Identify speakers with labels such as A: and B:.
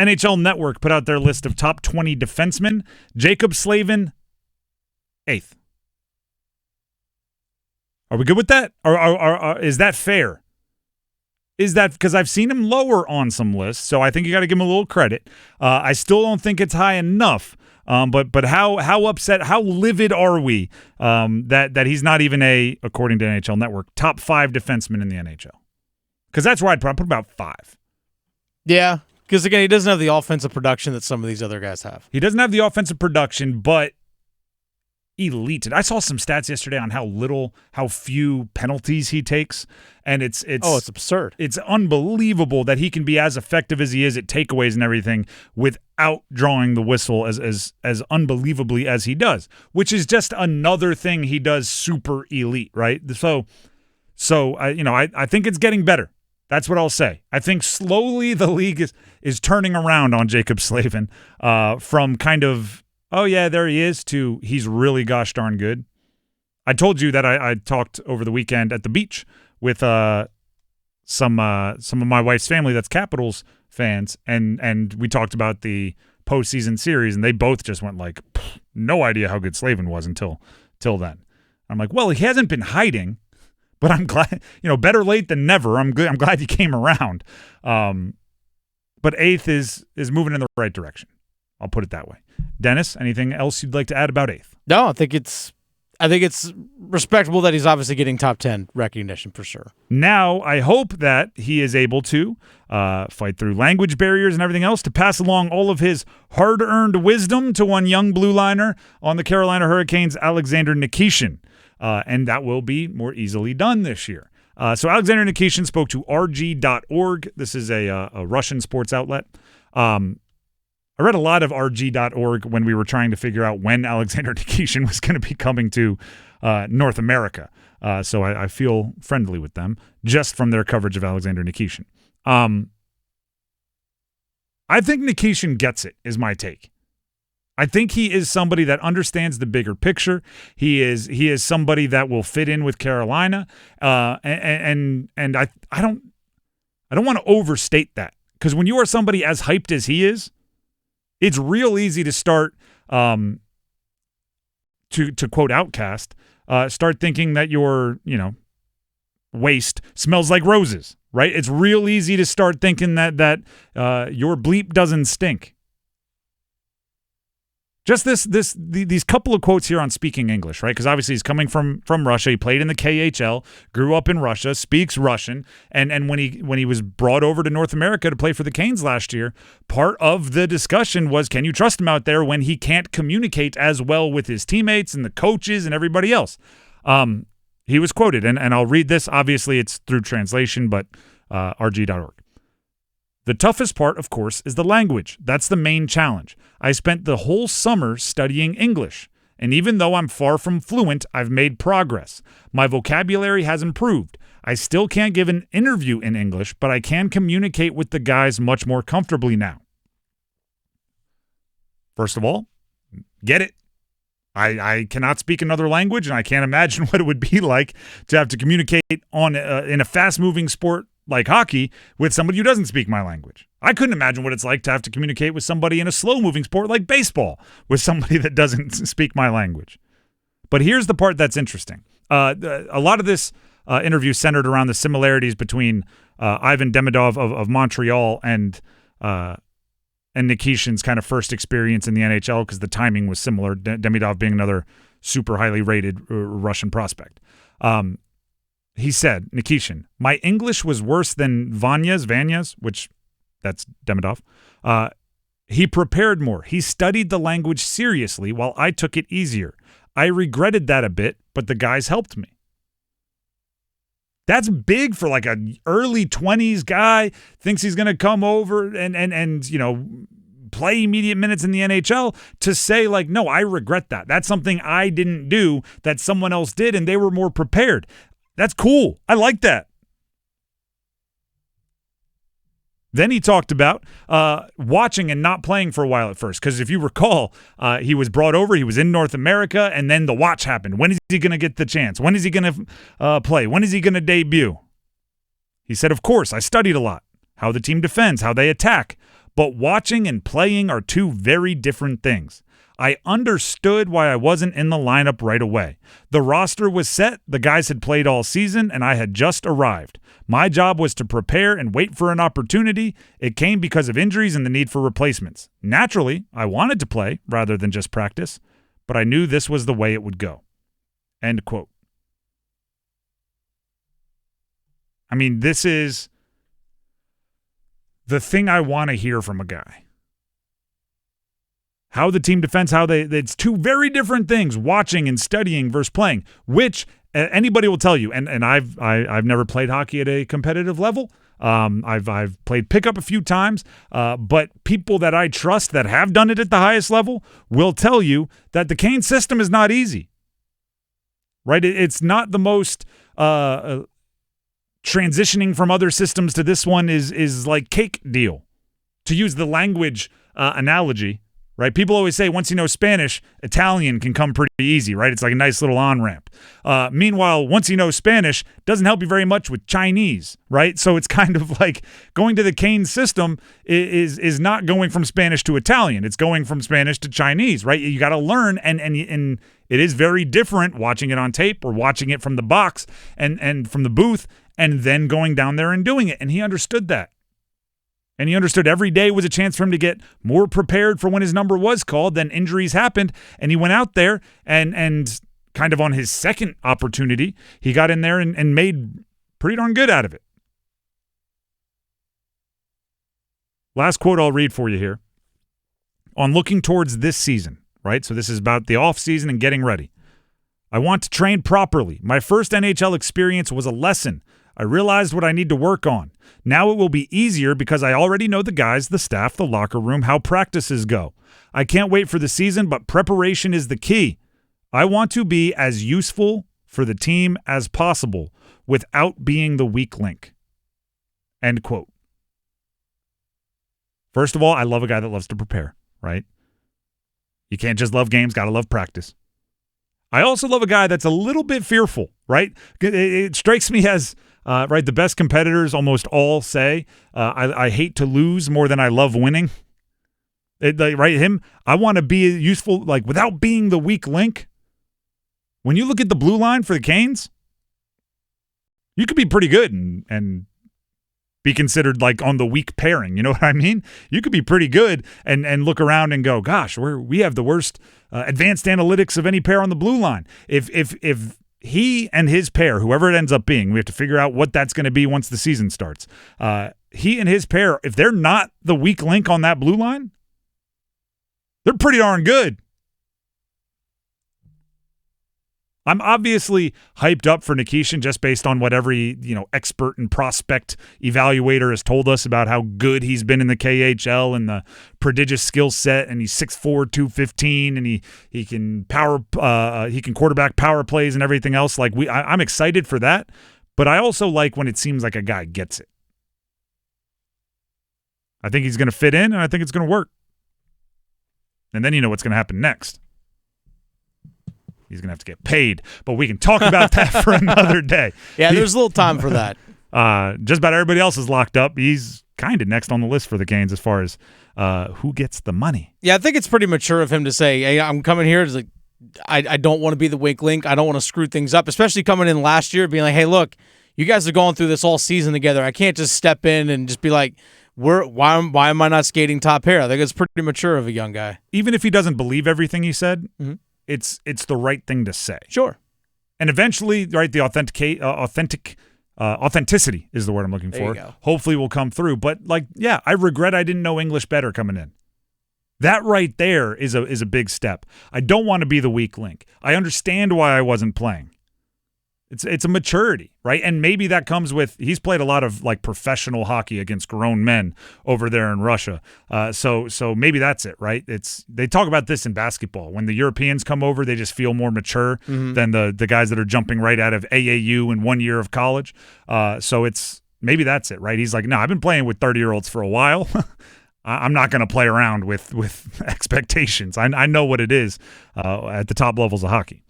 A: NHL Network put out their list of top 20 defensemen. Jacob Slavin, 8th. Are we good with that? Or is that fair? Is that because I've seen him lower on some lists, so I think you got to give him a little credit. I still don't think it's high enough. But how upset, how livid are we that he's not even according to NHL Network, top 5 defenseman in the NHL? Because that's where I'd probably put about 5.
B: Yeah, because again, he doesn't have the offensive production that some of these other guys have.
A: He doesn't have the offensive production, but elite. I saw some stats yesterday on how few penalties he takes, and it's
B: absurd.
A: It's unbelievable that he can be as effective as he is at takeaways and everything without drawing the whistle as unbelievably as he does, which is just another thing he does super elite, right? So I think it's getting better. That's what I'll say. I think slowly the league is turning around on Jacob Slavin from kind of, oh, yeah, there he is, to he's really gosh darn good. I told you that I talked over the weekend at the beach with some of my wife's family that's Capitals fans, and we talked about the postseason series, and they both just went like, no idea how good Slavin was until then. I'm like, well, he hasn't been hiding, but I'm glad, better late than never. I'm glad he came around. But 8th is moving in the right direction. I'll put it that way. Dennis, anything else you'd like to add about 8th?
B: No, I think it's respectable that he's obviously getting top 10 recognition for sure.
A: Now, I hope that he is able to fight through language barriers and everything else to pass along all of his hard-earned wisdom to one young blue liner on the Carolina Hurricanes, Alexander Nikishin, and that will be more easily done this year. So Alexander Nikishin spoke to RG.org. This is a Russian sports outlet. I read a lot of RG.org when we were trying to figure out when Alexander Nikishin was going to be coming to North America. So I feel friendly with them just from their coverage of Alexander Nikishin. I think Nikishin gets it, is my take. I think he is somebody that understands the bigger picture. He is somebody that will fit in with Carolina. And I don't want to overstate that, because when you are somebody as hyped as he is, it's real easy to start, to quote Outcast, start thinking that your, waste smells like roses, right? It's real easy to start thinking that your bleep doesn't stink. Just these couple of quotes here on speaking English, right? Because obviously he's coming from Russia. He played in the KHL, grew up in Russia, speaks Russian, and when he was brought over to North America to play for the Canes last year, part of the discussion was, can you trust him out there when he can't communicate as well with his teammates and the coaches and everybody else? He was quoted, and I'll read this. Obviously, it's through translation, but rg.org. The toughest part, of course, is the language. That's the main challenge. I spent the whole summer studying English, and even though I'm far from fluent, I've made progress. My vocabulary has improved. I still can't give an interview in English, but I can communicate with the guys much more comfortably now. First of all, get it. I cannot speak another language, and I can't imagine what it would be like to have to communicate in a fast-moving sport like hockey with somebody who doesn't speak my language. I couldn't imagine what it's like to have to communicate with somebody in a slow-moving sport like baseball with somebody that doesn't speak my language. But here's the part that's interesting. A lot of this interview centered around the similarities between Ivan Demidov of Montreal and Nikishin's kind of first experience in the NHL, because the timing was similar, Demidov being another super highly rated Russian prospect. He said, Nikishin, my English was worse than Vanya's, which that's Demidov. He prepared more. He studied the language seriously while I took it easier. I regretted that a bit, but the guys helped me. That's big for like an early 20s guy, thinks he's going to come over and play immediate minutes in the NHL, to say like, no, I regret that. That's something I didn't do that someone else did, and they were more prepared. That's cool. I like that. Then he talked about watching and not playing for a while at first, because if you recall, he was brought over, he was in North America, and then the watch happened. When is he going to get the chance? When is he going to play? When is he going to debut? He said, of course, I studied a lot, how the team defends, how they attack, but watching and playing are two very different things. I understood why I wasn't in the lineup right away. The roster was set, the guys had played all season, and I had just arrived. My job was to prepare and wait for an opportunity. It came because of injuries and the need for replacements. Naturally, I wanted to play rather than just practice, but I knew this was the way it would go." End quote. I mean, this is the thing I want to hear from a guy. How the team defends, it's two very different things, watching and studying versus playing, which anybody will tell you. And I've never played hockey at a competitive level. I've played pickup a few times, but people that I trust that have done it at the highest level will tell you that the Kane system is not easy, right? It's not the most transitioning from other systems to this one is like cake deal, to use the language analogy. Right? People always say once you know Spanish, Italian can come pretty easy, right? It's like a nice little on-ramp. Meanwhile, once you know Spanish, doesn't help you very much with Chinese, right? So it's kind of like going to the Kane system is not going from Spanish to Italian. It's going from Spanish to Chinese, right? You got to learn, and it is very different watching it on tape or watching it from the box and from the booth and then going down there and doing it. And he understood that. And he understood every day was a chance for him to get more prepared for when his number was called. Then injuries happened, and he went out there and kind of on his second opportunity, he got in there and made pretty darn good out of it. Last quote I'll read for you here. On looking towards this season, right? So this is about the offseason and getting ready. "I want to train properly. My first NHL experience was a lesson. I realized what I need to work on. Now it will be easier because I already know the guys, the staff, the locker room, how practices go. I can't wait for the season, but preparation is the key. I want to be as useful for the team as possible without being the weak link." End quote. First of all, I love a guy that loves to prepare, right? You can't just love games, got to love practice. I also love a guy that's a little bit fearful, right? It strikes me as, right, the best competitors almost all say, I hate to lose more than I love winning. Right, him, I want to be useful, like, without being the weak link. When you look at the blue line for the Canes, you could be pretty good and be considered like on the weak pairing. You know what I mean? You could be pretty good and look around and go, gosh, we have the worst advanced analytics of any pair on the blue line. If he and his pair, whoever it ends up being, we have to figure out what that's going to be once the season starts. He and his pair, if they're not the weak link on that blue line, they're pretty darn good. I'm obviously hyped up for Nikishin just based on what every, expert and prospect evaluator has told us about how good he's been in the KHL and the prodigious skill set, and he's 6'4", 215, and he can quarterback power plays and everything else. Like I'm excited for that, but I also like when it seems like a guy gets it. I think he's going to fit in, and I think it's going to work. And then you know what's going to happen next. He's going to have to get paid, but we can talk about that for another day.
B: Yeah, there's a little time for that.
A: Just about everybody else is locked up. He's kind of next on the list for the Canes as far as who gets the money.
B: Yeah, I think it's pretty mature of him to say, hey, I'm coming here. It's like, I don't want to be the weak link. I don't want to screw things up, especially coming in last year, being like, hey, look, you guys are going through this all season together. I can't just step in and just be like, why am I not skating top pair? I think it's pretty mature of a young guy.
A: Even if he doesn't believe everything he said, it's the right thing to say.
B: Sure.
A: And eventually, right, the authenticity is the word I'm looking for.
B: There you go.
A: Hopefully will come through. But I regret I didn't know English better coming in. That right there is a big step. I don't want to be the weak link. I understand why I wasn't playing. It's a maturity, right? And maybe that comes with, he's played a lot of professional hockey against grown men over there in Russia. So maybe that's it, right? They talk about this in basketball. When the Europeans come over, they just feel more mature than the guys that are jumping right out of AAU in 1 year of college. So maybe that's it, right? He's like, no, I've been playing with 30-year-olds for a while. I'm not going to play around with expectations. I know what it is at the top levels of hockey.